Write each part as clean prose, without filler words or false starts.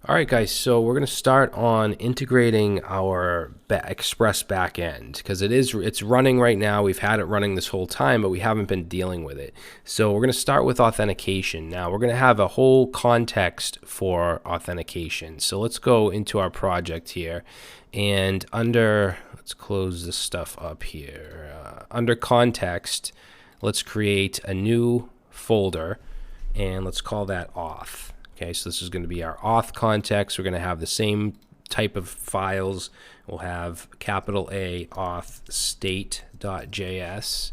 All right, guys, so we're going to start on integrating our Express backend because it's running right now. We've had it running this whole time, but we haven't been dealing with it. So we're going to start with authentication. Now we're going to have a whole context for authentication. So let's go into our project here, and let's close this stuff up here. Under context, let's create a new folder, and let's call that auth. Okay, so this is going to be our auth context. We're going to have the same type of files. We'll have capital A auth state.js.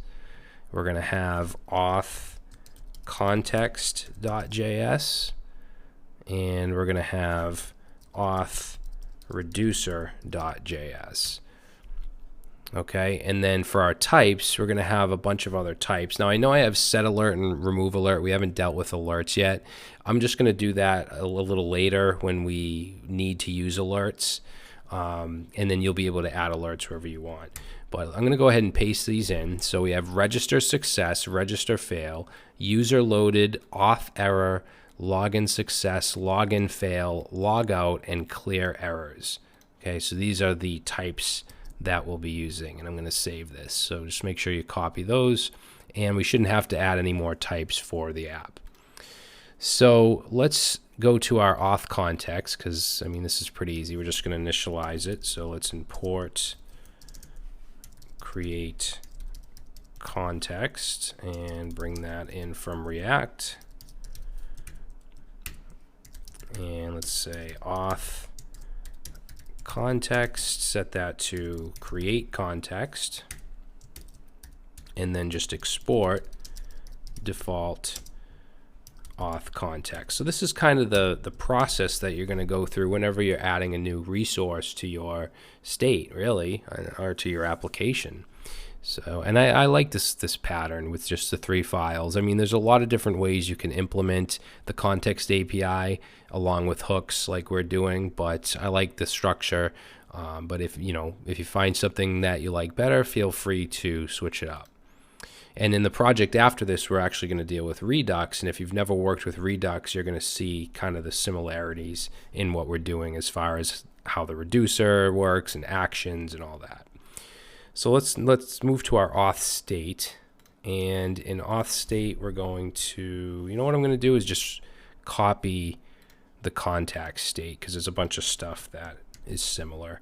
We're going to have auth context.js. And we're going to have auth reducer.js. Okay, and then for our types, we're going to have a bunch of other types. Now, I know I have set alert and remove alert. We haven't dealt with alerts yet. I'm just going to do that a little later when we need to use alerts, and then you'll be able to add alerts wherever you want. But I'm going to go ahead and paste these in. So we have register success, register fail, user loaded, auth error, login success, login fail, logout, and clear errors. Okay, so these are the types that we'll be using, and I'm going to save this. So just make sure you copy those, and we shouldn't have to add any more types for the app. So let's go to our auth context, because I mean this is pretty easy. We're just going to initialize it. So let's import create context and bring that in from React, and let's say auth context, set that to create context, and then just export default auth context. So this is kind of the process that you're going to go through whenever you're adding a new resource to your state, really, or to your application. So, and I like this pattern with just the 3 files. I mean, there's a lot of different ways you can implement the context API along with hooks like we're doing, but I like the structure. But if you find something that you like better, feel free to switch it up. And in the project after this, we're actually going to deal with Redux. And if you've never worked with Redux, you're going to see kind of the similarities in what we're doing as far as how the reducer works and actions and all that. So let's move to our auth state, and in auth state we're going to, what I'm going to do is just copy the contact state because there's a bunch of stuff that is similar.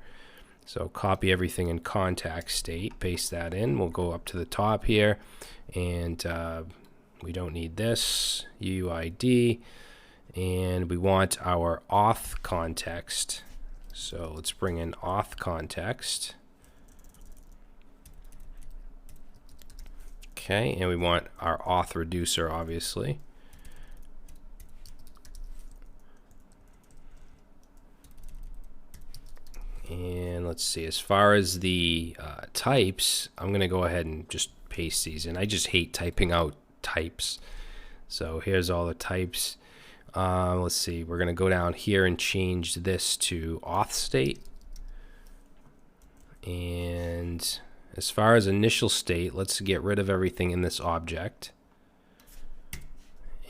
So copy everything in contact state, paste that in. We'll go up to the top here, and we don't need this UUID, and we want our auth context. So let's bring in auth context. Okay, and we want our auth reducer, obviously. And let's see, as far as the types, I'm going to go ahead and just paste these in. I just hate typing out types. So here's all the types. Let's see, we're going to go down here and change this to auth state. And as far as initial state, let's get rid of everything in this object.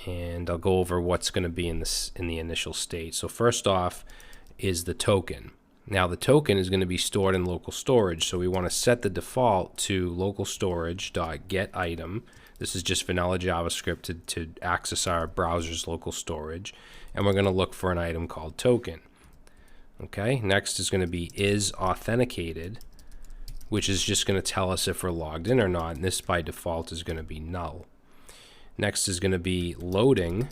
And I'll go over what's going to be in the initial state. So first off is the token. Now the token is going to be stored in local storage. So we want to set the default to local storage.getItem. This is just vanilla JavaScript to access our browser's local storage. And we're going to look for an item called token. Okay, next is going to be is authenticated, which is just going to tell us if we're logged in or not, and this by default is going to be null. Next is going to be loading.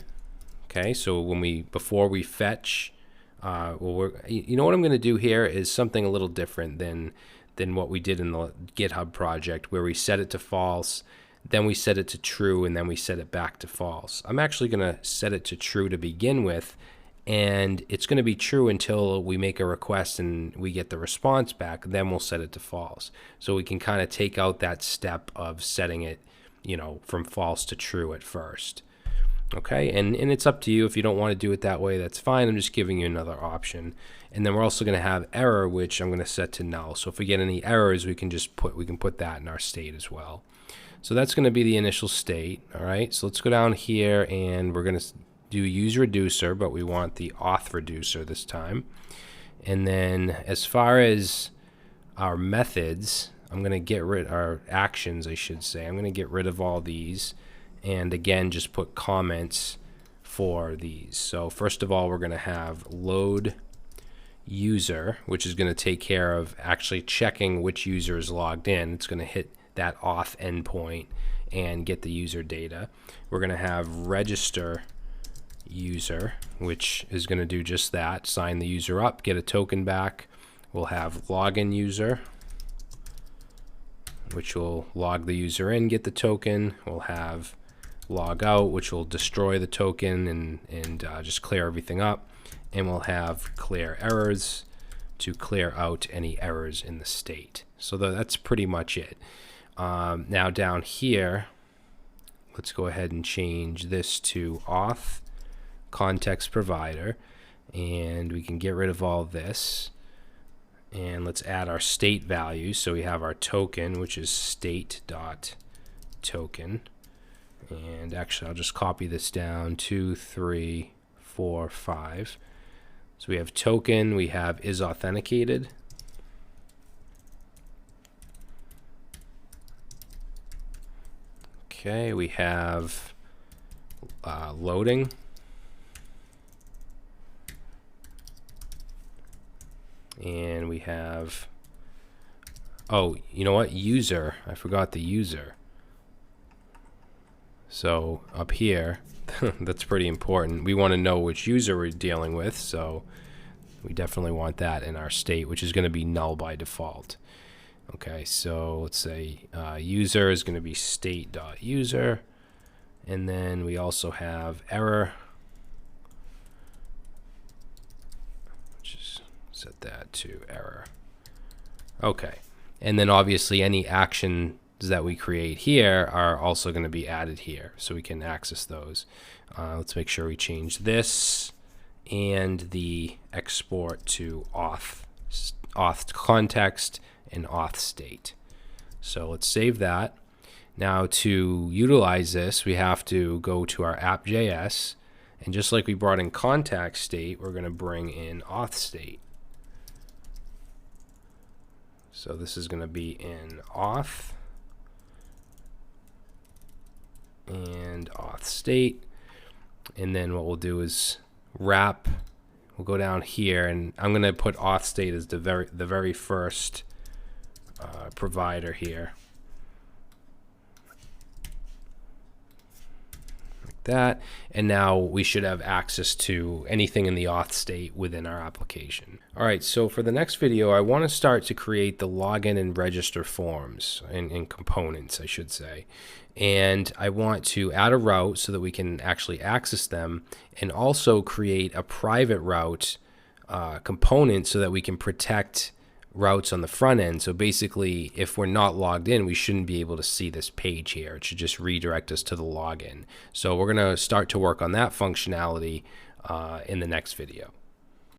Okay, so before we fetch, what I'm going to do here is something a little different than what we did in the GitHub project, where we set it to false, then we set it to true, and then we set it back to false. I'm actually going to set it to true to begin with, and it's going to be true until we make a request and we get the response back. Then we'll set it to false. So we can kind of take out that step of setting it, from false to true at first. Okay, and it's up to you. If you don't want to do it that way, that's fine. I'm just giving you another option. And then we're also going to have error, which I'm going to set to null. So if we get any errors, we can put that in our state as well. So that's going to be the initial state. All right, so let's go down here, and we're going to do use reducer, but we want the auth reducer this time. And then as far as our methods, I'm going to get rid our actions, I should say. I'm going to get rid of all these, and again just put comments for these. So first of all, we're going to have load user, which is going to take care of actually checking which user is logged in. It's going to hit that auth endpoint and get the user data. We're going to have register user, which is going to do just that, sign the user up, get a token back. We'll have login user, which will log the user in, get the token. We'll have log out, which will destroy the token and just clear everything up. And we'll have clear errors to clear out any errors in the state. So that's pretty much it. Now down here, let's go ahead and change this to auth context provider, and we can get rid of all this. And let's add our state values. So we have our token, which is state.token. And actually, I'll just copy this down, 2, 3, 4, 5. So we have token, we have is authenticated. Okay, we have loading. And we have, oh, you know what? User. I forgot the user. So up here, that's pretty important. We want to know which user we're dealing with, so we definitely want that in our state, which is going to be null by default. Okay, so let's say user is going to be state.user, and then we also have error, which is set that to error. Okay, and then obviously any action that we create here are also going to be added here, so we can access those. Let's make sure we change this and the export to auth context and auth state. So let's save that. Now to utilize this, we have to go to our app.js, and just like we brought in contact state, we're going to bring in auth state. So this is going to be in auth and auth state, and then what we'll do is wrap. We'll go down here, and I'm going to put auth state as the very first provider here, like that. And now we should have access to anything in the auth state within our application. All right, so for the next video, I want to start to create the login and register forms and components, I should say. And I want to add a route so that we can actually access them, and also create a private route component so that we can protect routes on the front end. So basically, if we're not logged in, we shouldn't be able to see this page here. It should just redirect us to the login. So we're going to start to work on that functionality in the next video.